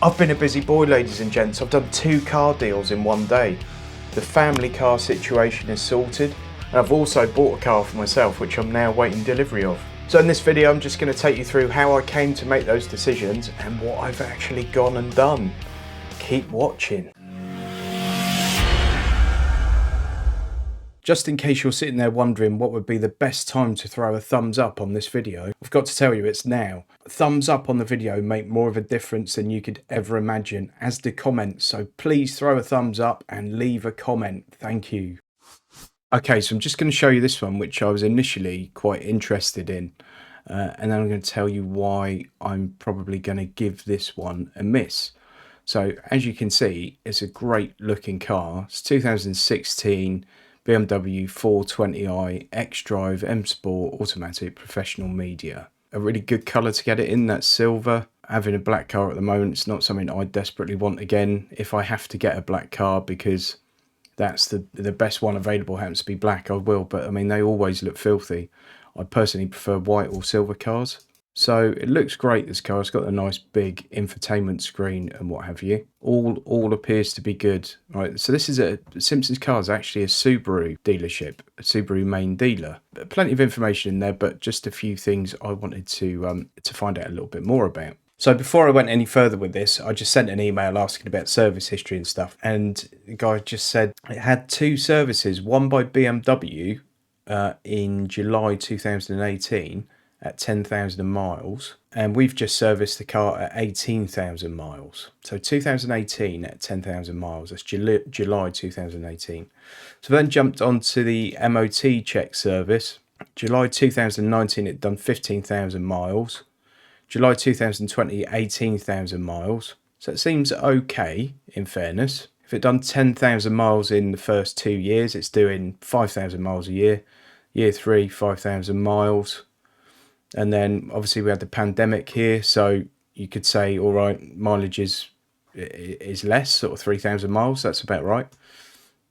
I've been a busy boy, ladies and gents. I've done 2 car deals in one day. The family car situation is sorted, and I've also bought a car for myself, which I'm now waiting delivery of. So in this video, I'm just going to take you through how I came to make those decisions and what I've actually gone and done. Keep watching. Just in case you're sitting there wondering what would be the best time to throw a thumbs up on this video, I've got to tell you it's now. Thumbs up on the video make more of a difference than you could ever imagine, as do comments, so please throw a thumbs up and leave a comment. Thank you. Okay, so I'm just going to show you this one, which I was initially quite interested in, and then I'm going to tell you why I'm probably going to give this one a miss. So as you can see, it's a great looking car. It's 2016 BMW 420i X-Drive M Sport Automatic Professional Media. A really good colour to get it in, that's silver. Having a black car at the moment, it's not something I desperately want again. If I have to get a black car because that's the best one available happens to be black, I will, but I mean they always look filthy. I personally prefer white or silver cars. So it looks great, this car. It's got a nice big infotainment screen and what have you. All appears to be good. Right, so this is Simpsons Cars, actually a Subaru dealership, a Subaru main dealer. Plenty of information in there, but just a few things I wanted to find out a little bit more about. So before I went any further with this, I just sent an email asking about service history and stuff. And the guy just said it had 2 services, one by BMW in July 2018, at 10,000 miles, and we've just serviced the car at 18,000 miles. So 2018 at 10,000 miles, that's July 2018. So then jumped on to the MOT check service. July 2019 it done 15,000 miles. July 2020 18,000 miles. So it seems okay, in fairness. If it done 10,000 miles in the first 2 years, it's doing 5,000 miles a year. Year 3, 5,000 miles. And then obviously we had the pandemic here, so you could say, all right, mileage is less, sort of 3,000 miles, that's about right.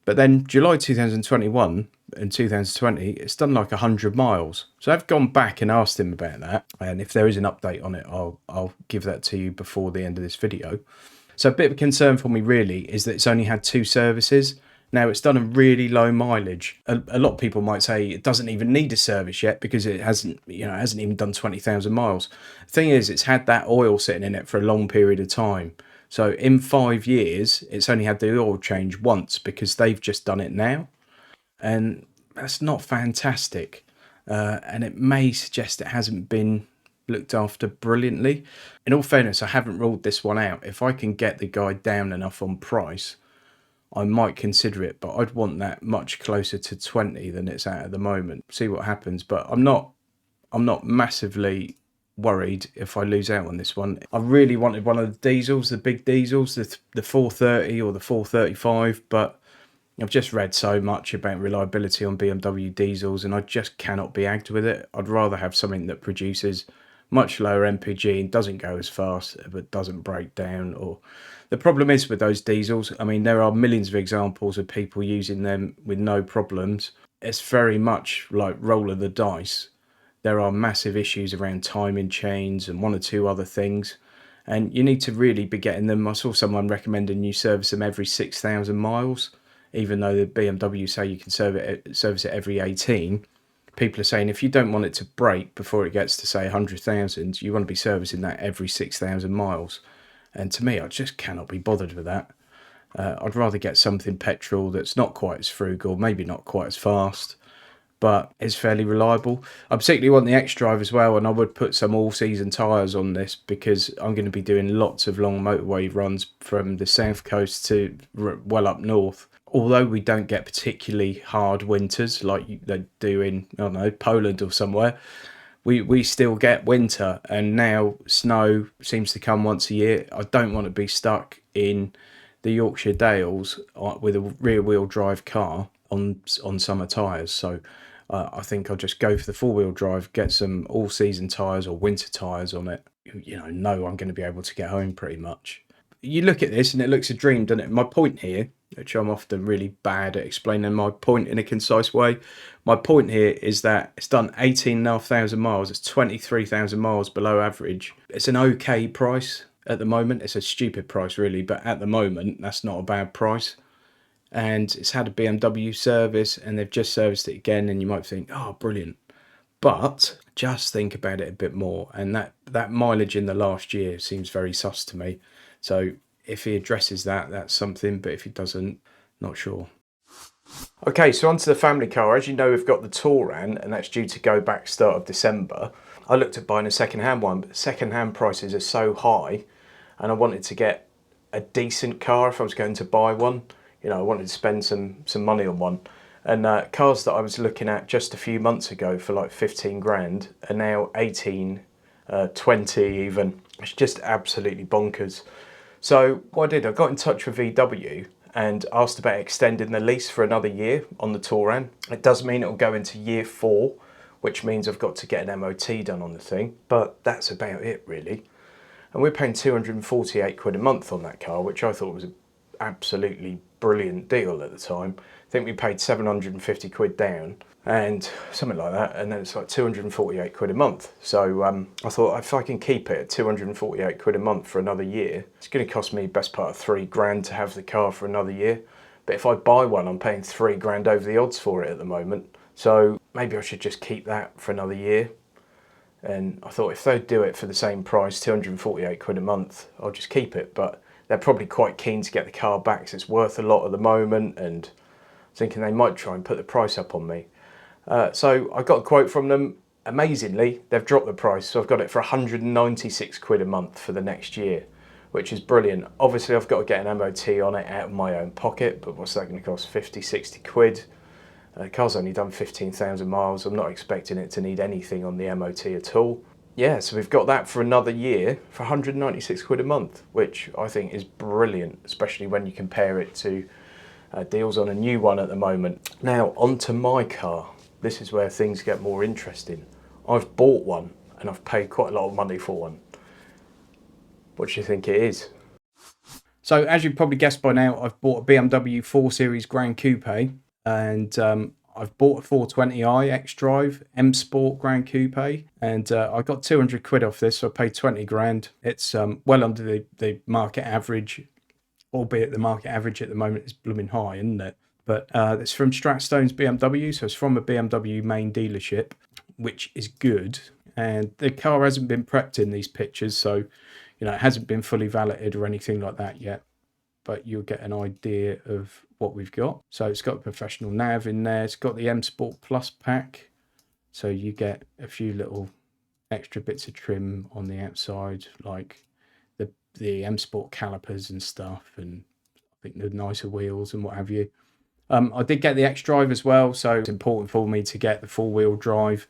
But then July 2021 and 2020, it's done like 100 miles. So I've gone back and asked him about that, and if there is an update on it, I'll give that to you before the end of this video. So a bit of a concern for me really is that it's only had 2 services. Now it's done a really low mileage. A lot of people might say it doesn't even need a service yet because it hasn't even done 20,000 miles. The thing is, it's had that oil sitting in it for a long period of time. So in 5 years, it's only had the oil change once because they've just done it now. And that's not fantastic. And it may suggest it hasn't been looked after brilliantly. In all fairness, I haven't ruled this one out. If I can get the guy down enough on price, I might consider it, but I'd want that much closer to 20 than it's at the moment. See what happens, but I'm not massively worried if I lose out on this one. I really wanted one of the diesels, the big diesels, the 430 or the 435, but I've just read so much about reliability on BMW diesels and I just cannot be agged with it. I'd rather have something that produces much lower MPG and doesn't go as fast but doesn't break down. Or the problem is with those diesels, I mean there are millions of examples of people using them with no problems. It's very much like roll of the dice. There are massive issues around timing chains and 1 or 2 other things, and you need to really be getting them. I saw someone recommending you service them every 6,000 miles, even though the BMW say you can service it every 18. People are saying if you don't want it to break before it gets to say 100,000, you want to be servicing that every 6,000 miles. And to me, I just cannot be bothered with that. I'd rather get something petrol that's not quite as frugal, maybe not quite as fast, but is fairly reliable. I particularly want the X-Drive as well, and I would put some all-season tyres on this because I'm going to be doing lots of long motorway runs from the south coast to well up north. Although we don't get particularly hard winters like they do in, I don't know, Poland or somewhere, we still get winter, and now snow seems to come once a year. I don't want to be stuck in the Yorkshire Dales with a rear-wheel drive car on summer tyres. So I think I'll just go for the 4-wheel drive, get some all-season tyres or winter tyres on it. Know I'm going to be able to get home pretty much. You look at this and it looks a dream, doesn't it? My point here, which I'm often really bad at explaining my point in a concise way, my point here is that it's done 18,500 miles. It's 23,000 miles below average. It's an okay price. at the moment. It's a stupid price really, but at the moment that's not a bad price. And it's had a BMW service, and they've just serviced it again, and you might think, oh brilliant, but just think about it a bit more, and that mileage in the last year seems very sus to me. So if he addresses that, that's something, but if he doesn't, not sure. Okay, so onto the family car. As you know, we've got the Touran, and that's due to go back start of December. I looked at buying a second-hand one, but second-hand prices are so high, and I wanted to get a decent car if I was going to buy one. You know, I wanted to spend some money on one. And cars that I was looking at just a few months ago for like 15 grand are now 18, 20 even. It's just absolutely bonkers. So what I did, I got in touch with VW and asked about extending the lease for another year on the Touran. It does mean it'll go into year 4, which means I've got to get an MOT done on the thing, but that's about it really. And we're paying 248 quid a month on that car, which I thought was an absolutely brilliant deal at the time. I think we paid 750 quid down and something like that, and then it's like 248 quid a month. So I thought if I can keep it at 248 quid a month for another year, it's going to cost me best part of 3 grand to have the car for another year. But if I buy one, I'm paying 3 grand over the odds for it at the moment. So maybe I should just keep that for another year. And I thought if they do it for the same price, 248 quid a month, I'll just keep it. But they're probably quite keen to get the car back because it's worth a lot at the moment, and thinking they might try and put the price up on me. So I got a quote from them. Amazingly, they've dropped the price, so I've got it for 196 quid a month for the next year, which is brilliant. Obviously, I've got to get an MOT on it out of my own pocket, but what's that going to cost? 50, 60 quid. The car's only done 15,000 miles. I'm not expecting it to need anything on the MOT at all. Yeah, so we've got that for another year for 196 quid a month, which I think is brilliant, especially when you compare it to deals on a new one at the moment. Now, onto my car. This is where things get more interesting. I've bought one, and I've paid quite a lot of money for one. What do you think it is? So, as you've probably guessed by now, I've bought a BMW 4 Series Grand Coupe, and I've bought a 420i X-Drive M Sport Grand Coupe, and I got 200 quid off this, so I paid 20 grand. It's well under the market average, albeit the market average at the moment is blooming high, isn't it? But it's from Stratstone's BMW, so it's from a BMW main dealership, which is good. And the car hasn't been prepped in these pictures, so you know it hasn't been fully valeted or anything like that yet. But you'll get an idea of what we've got. So it's got a professional nav in there. It's got the M Sport Plus pack, so you get a few little extra bits of trim on the outside, like the M Sport calipers and stuff, and I think the nicer wheels and what have you. I did get the X-Drive as well, so it's important for me to get the four-wheel drive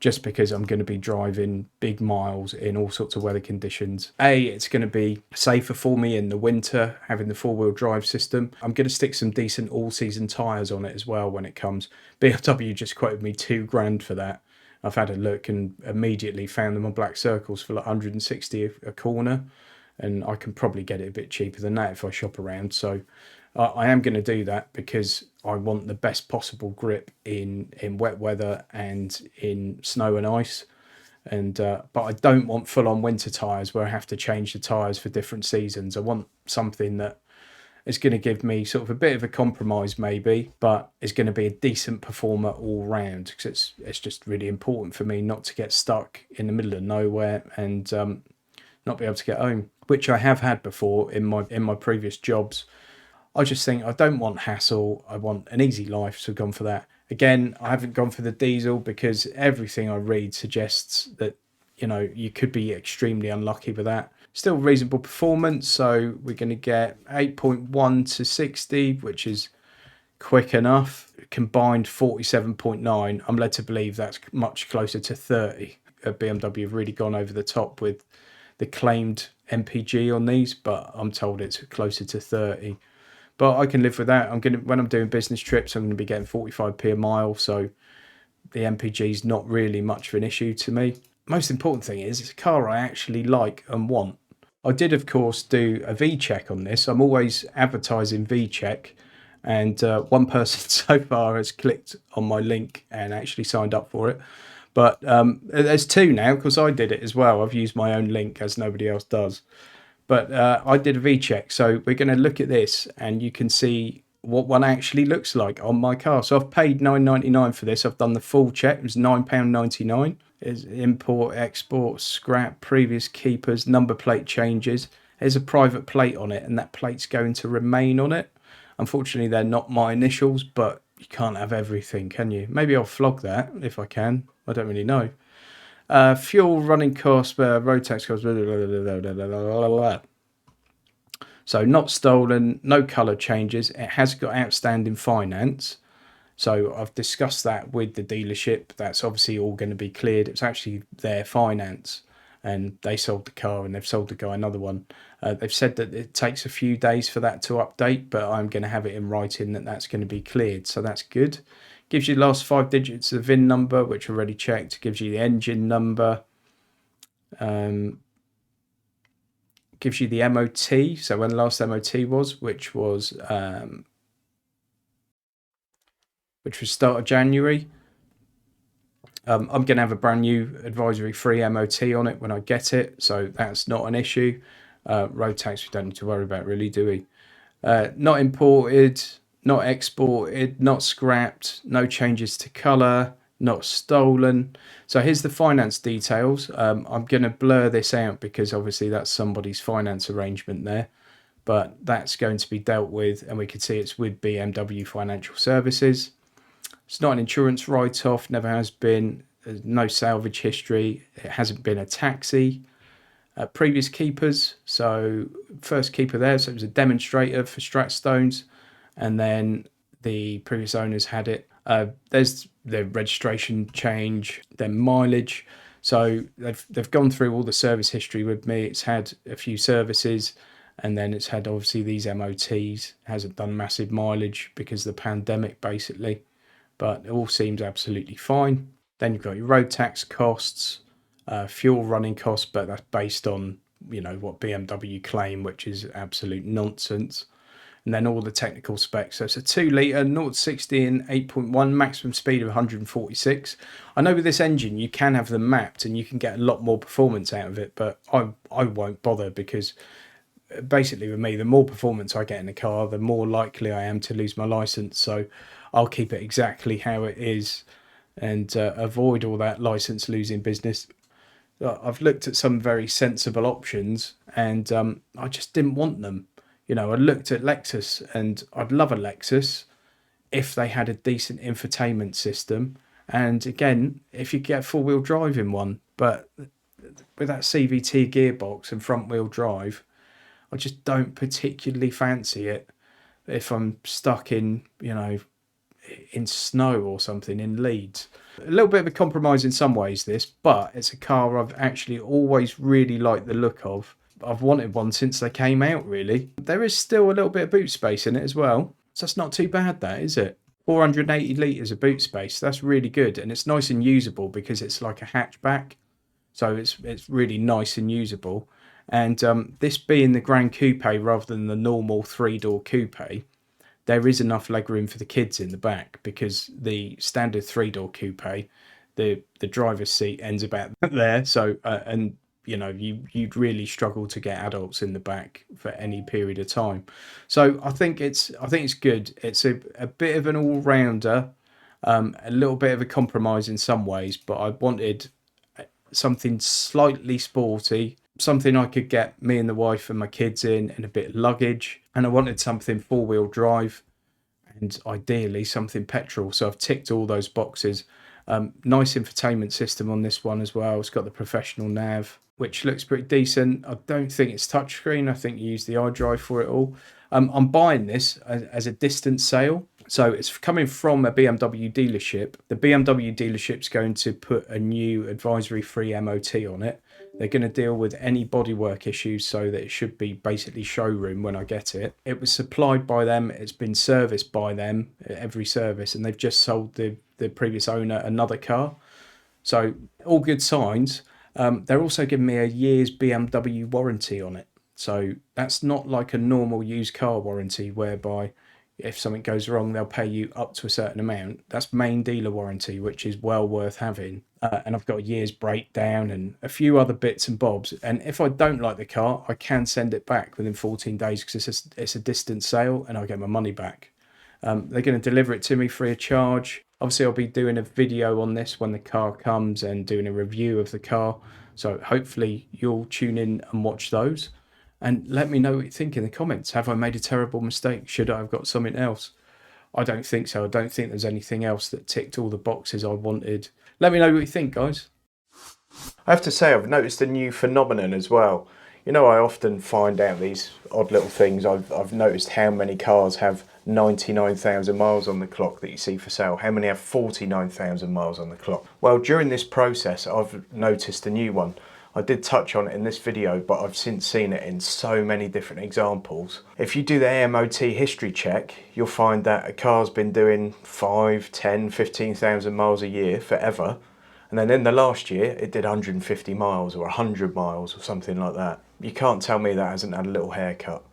just because I'm going to be driving big miles in all sorts of weather conditions. It's going to be safer for me in the winter having the four-wheel drive system. I'm going to stick some decent all-season tyres on it as well when it comes. BMW just quoted me 2 grand for that. I've had a look and immediately found them on Black Circles for like 160 a corner, and I can probably get it a bit cheaper than that if I shop around. So I am going to do that because I want the best possible grip in wet weather and in snow and ice. And but I don't want full-on winter tyres where I have to change the tyres for different seasons. I want something that is going to give me sort of a bit of a compromise maybe, but is going to be a decent performer all round, because it's just really important for me not to get stuck in the middle of nowhere and not be able to get home, which I have had before in my previous jobs. I just think I don't want hassle. I want an easy life, so I've gone for that. Again, I haven't gone for the diesel because everything I read suggests that, you know, you could be extremely unlucky with that. Still reasonable performance, so we're going to get 8.1 to 60, which is quick enough. Combined 47.9. I'm led to believe that's much closer to 30. BMW have really gone over the top with the claimed MPG on these, but I'm told it's closer to 30. But I can live with that. When I'm doing business trips, I'm going to be getting 45p a mile, so the MPG is not really much of an issue to me. Most important thing is it's a car I actually like and want. I did, of course, do a V-check on this. I'm always advertising V-check, and one person so far has clicked on my link and actually signed up for it. But there's 2 now because I did it as well. I've used my own link as nobody else does. But I did a V-check, so we're going to look at this and you can see what one actually looks like on my car. So I've paid £9.99 for this. I've done the full check. It was £9.99. Is import, export, scrap, previous keepers, number plate changes. There's a private plate on it and that plate's going to remain on it. Unfortunately, they're not my initials, but you can't have everything, can you? Maybe I'll flog that if I can. I don't really know. Fuel, running costs, road tax costs, blah, blah, blah, blah, blah, blah, blah. So not stolen, no colour changes. It has got outstanding finance. So I've discussed that with the dealership. That's obviously all going to be cleared. It's actually their finance and they sold the car and they've sold the guy another one. They've said that it takes a few days for that to update, but I'm going to have it in writing that that's going to be cleared. So that's good. Gives you the last 5 digits of the VIN number, which I already checked. Gives you the engine number. Gives you the MOT. So when the last MOT was, which was start of January. I'm going to have a brand new advisory free MOT on it when I get it. So that's not an issue. Road tax, we don't need to worry about really, do we? Not imported, not exported, not scrapped, no changes to colour, not stolen. So here's the finance details. I'm going to blur this out because obviously that's somebody's finance arrangement there, but that's going to be dealt with and we can see it's with BMW Financial Services. It's not an insurance write-off, never has been. There's no salvage history. It hasn't been a taxi. Previous keepers, so first keeper there, so it was a demonstrator for Stratstones, and then the previous owners had it. There's the registration change, their mileage. So they've gone through all the service history with me. It's had a few services, and then it's had obviously these MOTs. It hasn't done massive mileage because of the pandemic, basically. But it all seems absolutely fine. Then you've got your road tax costs, fuel running costs, but that's based on, you know, what BMW claim, which is absolute nonsense. And then all the technical specs. So it's a 2 litre, 0 to 60 in 8.1, maximum speed of 146. I know with this engine you can have them mapped and you can get a lot more performance out of it, but I won't bother because basically with me, the more performance I get in a car, the more likely I am to lose my license. So I'll keep it exactly how it is and avoid all that license losing business. I've looked at some very sensible options and I just didn't want them. You know, I looked at Lexus and I'd love a Lexus if they had a decent infotainment system. And again, if you get four-wheel drive in one, but with that CVT gearbox and front wheel drive, I just don't particularly fancy it if I'm stuck in, you know, in snow or something in Leeds. A little bit of a compromise in some ways this, but it's a car I've actually always really liked the look of. I've wanted one since they came out, really. There is still a little bit of boot space in it as well, so that's not too bad, that, is it? 480 litres of boot space, that's really good, and it's nice and usable because it's like a hatchback, so it's really nice and usable. And this being the Grand Coupe rather than the normal 3-door coupe, there is enough legroom for the kids in the back, because the standard 3-door coupe, the driver's seat ends about there. So and you know, you'd really struggle to get adults in the back for any period of time. So I think it's good. It's a bit of an all-rounder, a little bit of a compromise in some ways, but I wanted something slightly sporty, something I could get me and the wife and my kids in, and a bit of luggage. And I wanted something 4-wheel drive and ideally something petrol. So I've ticked all those boxes. Nice infotainment system on this one as well. It's got the professional nav, which looks pretty decent. I don't think it's touchscreen. I think you use the iDrive for it all. I'm buying this as a distance sale. So it's coming from a BMW dealership. The BMW dealership's going to put a new advisory free MOT on it. They're going to deal with any bodywork issues so that it should be basically showroom when I get it. It was supplied by them. It's been serviced by them at every service, and they've just sold the previous owner another car. So all good signs. They're also giving me a year's BMW warranty on it. So that's not like a normal used car warranty whereby, if something goes wrong, they'll pay you up to a certain amount. That's main dealer warranty, which is well worth having. And I've got a year's breakdown and a few other bits and bobs. And if I don't like the car, I can send it back within 14 days because it's a distance sale and I get my money back. They're going to deliver it to me free of charge. Obviously, I'll be doing a video on this when the car comes and doing a review of the car. So hopefully you'll tune in and watch those. And let me know what you think in the comments. Have I made a terrible mistake? Should I have got something else? I don't think so. I don't think there's anything else that ticked all the boxes I wanted. Let me know what you think, guys. I have to say, I've noticed a new phenomenon as well. You know, I often find out these odd little things. I've noticed how many cars have 99,000 miles on the clock that you see for sale. How many have 49,000 miles on the clock? Well, during this process, I've noticed a new one. I did touch on it in this video, but I've since seen it in so many different examples. If you do the MOT history check, you'll find that a car's been doing 5, 10, 15,000 miles a year forever. And then in the last year, it did 150 miles or 100 miles or something like that. You can't tell me that hasn't had a little haircut.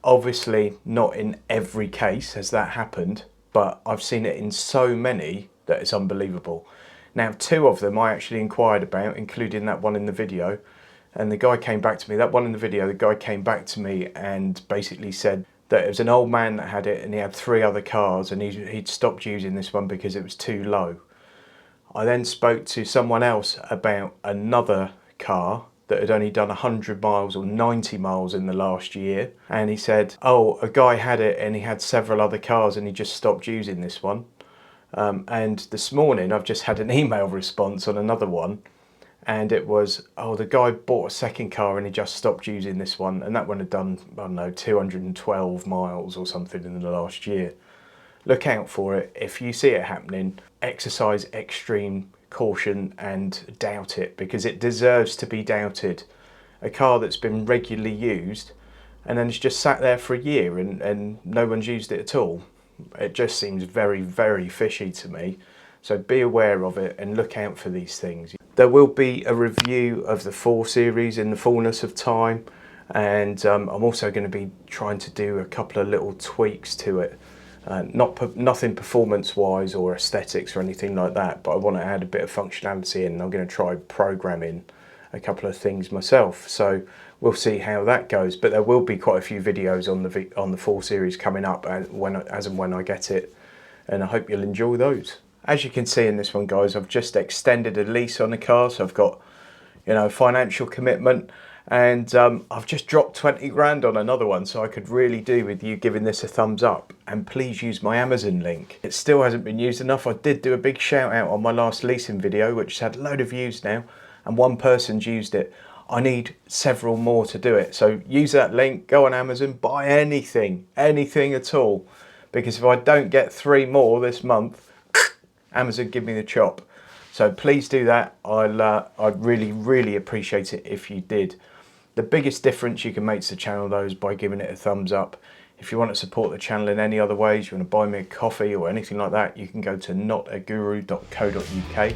Obviously, not in every case has that happened, but I've seen it in so many that it's unbelievable. Now, 2 of them I actually inquired about, including that one in the video. And the guy came back to me, that one in the video, the guy came back to me and basically said that it was an old man that had it and he had 3 other cars and he'd stopped using this one because it was too low. I then spoke to someone else about another car that had only done 100 miles or 90 miles in the last year. And he said, oh, a guy had it and he had several other cars and he just stopped using this one. And this morning I've just had an email response on another one and it was, oh, the guy bought a second car and he just stopped using this one, and that one had done, I don't know, 212 miles or something in the last year. Look out for it. If you see it happening, exercise extreme caution and doubt it, because it deserves to be doubted. A car that's been regularly used and then it's just sat there for a year and no one's used it at all. It just seems very, very fishy to me. So be aware of it and look out for these things. There will be a review of the 4 Series in the fullness of time, and I'm also going to be trying to do a couple of little tweaks to it. Nothing performance wise or aesthetics or anything like that, but I want to add a bit of functionality in. I'm going to try programming a couple of things myself, so we'll see how that goes. But there will be quite a few videos on the 4 Series coming up as and when I get it, and I hope you'll enjoy those. As you can see in this one, guys, I've just extended a lease on the car, so I've got, you know, financial commitment, and I've just dropped 20 grand on another one, so I could really do with you giving this a thumbs up, and please use my Amazon link. It still hasn't been used enough. I did do a big shout out on my last leasing video, which has had a load of views now, and 1 person's used it. I need several more to do it, so use that link, go on Amazon, buy anything at all, because if I don't get 3 more this month, Amazon give me the chop. So please do that. I'd really, really appreciate it if you did. The biggest difference you can make to the channel, though, is by giving it a thumbs up. If you want to support the channel in any other ways, you want to buy me a coffee or anything like that, you can go to notaguru.co.uk,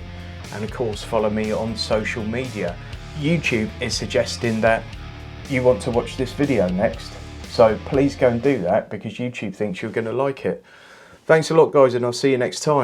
and of course follow me on social media. YouTube is suggesting that you want to watch this video next, so please go and do that because YouTube thinks you're going to like it. Thanks a lot, guys, and I'll see you next time.